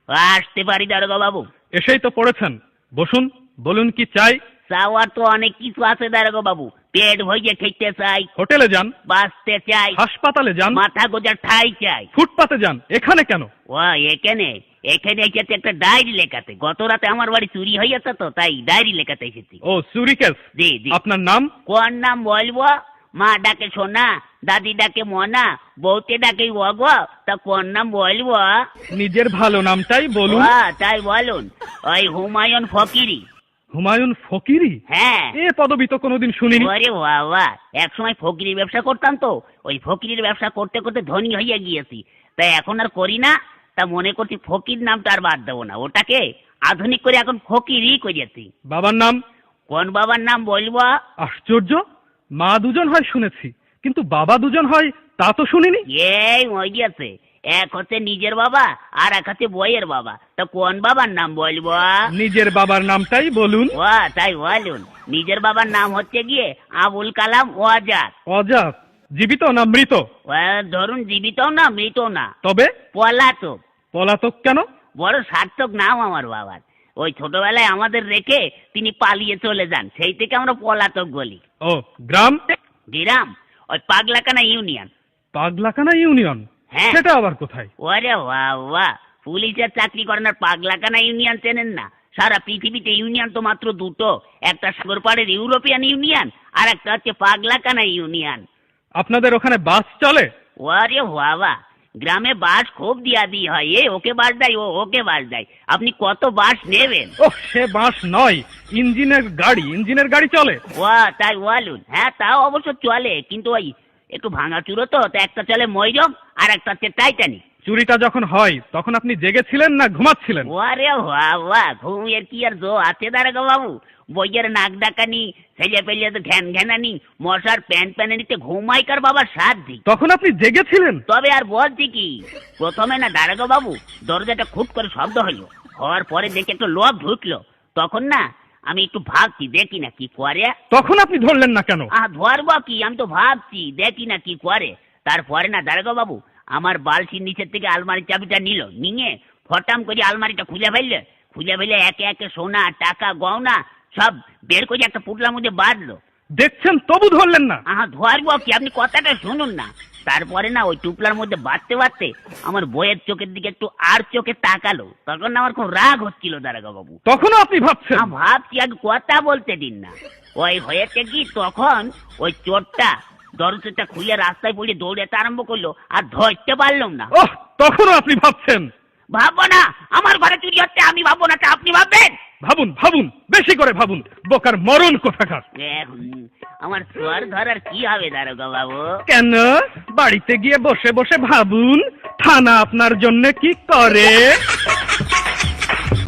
আসতে পারি দারোগা বাবু? এসেই তো পড়েছেন, বসুন, বলুন কি চাই। চাওয়ার তো অনেক কিছু আছে দারোগা বাবু। পেট ভরিয়ে খেতে চাই, হোটেলে যান, বাঁচতে চাই, হাসপাতালে যান, মাথা গোজার ঠাই চাই। ফুটপাতে যান, এখানে কেন? ও এখানে এখানে এসেছে একটা ডায়েরি লেখাতে। গত রাতে আমার বাড়ি চুরি হয়েছে তো, তাই ডায়েরি লেখাতে এসেছি। ও চুরি কেস। জি জি। আপনার নাম? কোন নাম বলবো? মা ডাকে সোনা, দাদি ডাকে মনা, বউতে ডাকে অগ, তা কোন নাম বলবো? নিজের ভালো নামটাই বলুন। তাই বলুন, ওই হুমায়ুন ফকিরি। হুমায়ুন ফকিরি? হ্যাঁ। এ পদবি তো কোনোদিন শুনিনি। আরে বাবা, এক সময় ফকিরির ব্যবসা করতাম তো, ওই ফকিরির ব্যবসা করতে করতে ধনী হয়ে গিয়েছি, তাই এখন আর করি না। তা মনে করছি ফকির নামটা আর বাদ দেবো না, ওটাকে আধুনিক করে এখন ফকিরই করেছি। বাবার নাম? কোন বাবার নাম বলবো? আশ্চর্য, মা দুজন হয় শুনেছি, কিন্তু বাবা দুজন হয় তা তো শুনিনি। এই ওই গিয়েছে, এক হচ্ছে নিজের বাবা আর এক হচ্ছে বইয়ের বাবা। তা কোন বাবার নাম বলবো? নিজের বাবার নামটাই বলুন। তাই বলুন, নিজের বাবার নাম হচ্ছে গিয়ে আবুল কালাম আজাদ। আজাদ? জীবিত না মৃত? ধরুন জীবিত না মৃত না, তবে পলাতক। পলাতক কেন? বড় সার্থক নাম আমার বাবার। ওই ছোটবেলায় আমাদের রেখে তিনি পালিয়ে চলে যান, সেই থেকে আমরা পলাতক বলি। ও গ্রাম? গ্রাম ওই পাগলাকানা ইউনিয়ন। পাগলাকানা ইউনিয়ন? হ্যাঁ। সেটা আবার কোথায়? ওরে বাবা, পুলিশের চাকরি করেন আর পাগলাকানা ইউনিয়ন চেনেন না? সারা পৃথিবীতে ইউনিয়ন তো মাত্র দুটো, একটা সাগর পাড়ের ইউরোপিয়ান ইউনিয়ন আর একটা হচ্ছে পাগলাকানা ইউনিয়ন। আপনাদের ওখানে বাস চলে? ওরে বাবা, গ্রামে বাস খুব দিয়া দিয়ে হয়, এ ওকে বাস দেয়, ও ওকে বাস দেয়। আপনি কত বাস নেবেন? ও সে বাস নয়, ইঞ্জিনের গাড়ি চলে? তাই বলুন। হ্যাঁ তাও অবশ্য চলে, কিন্তু ওই একটু ভাঙাচুরো তো, তা একটা চলে ময়ূরম আর একটা হচ্ছে টাইটানিক। চুরিটা যখন হয় তখন আপনি জেগেছিলেন না ঘুমাচ্ছিলেন? ওরে বাবা, ঘুমের কি আর জো আছে দারোগা বাবু? বইয়ের নাক ডাকানি, ছেলে পেলে তো ঘ্যান ঘ্যানানি, মশার প্যান প্যানানিতে ঘুমাইকার বাবার সাধ্যি। তখন আপনি জেগেছিলেন? তবে আর বলছি কি, প্রথমে না দারোগা বাবু দরজাটা খুব করে শব্দ হইলো, হওয়ার পরে দেখে একটা লোক ঢুকলো, তখন না আমি একটু ভাবছি দেখি না কি করে। তখন আপনি ধরলেন না কেন? ধরবো কি, আমি তো ভাবছি দেখি না কি করে। তারপরে না দারোগা বাবু আমার বালতির নিচের থেকে আলমারির চাবিটা নিয়ে ফটাম করে আলমারিটা খুলে ফেললে একে একে সোনা টাকা গয়না সব বের করে একটা পুটলার মধ্যে বাঁধলো। দেখছেন তবু ধরলেন না? ধরবো কি, আপনি কথাটা শুনুন না। তারপরে না ওই টুপলার মধ্যে বাঁধতে আমার বইয়ের চোখের দিকে একটু আর চোখে তাকালো, তখন আমার খুব রাগ হচ্ছিল দারোগা বাবু। তখনও আপনি ভাবছেন? ভাবছি, আগে কথা বলতে দিন না। ওই হয়েছে কি, তখন ওই চোরটা দরজাটা খুলে রাস্তায় পড়ে দৌড়াতে আরম্ভ করলো, আর ধরতে পারলাম না। তখনও আপনি ভাবছেন? ভাববো না, আমার ঘরে চুরি হচ্ছে, আমি ভাববো না, তা আপনি ভাববেন? ভাবুন, বেশি করে ভাবুন, বোকার মরণ কোথাকার। আমার সোয়ার ধরার কি হবে দারোগা বাবু? কেন? বাড়িতে গিয়ে বসে বসে ভাবুন, থানা আপনার জন্য কি করে।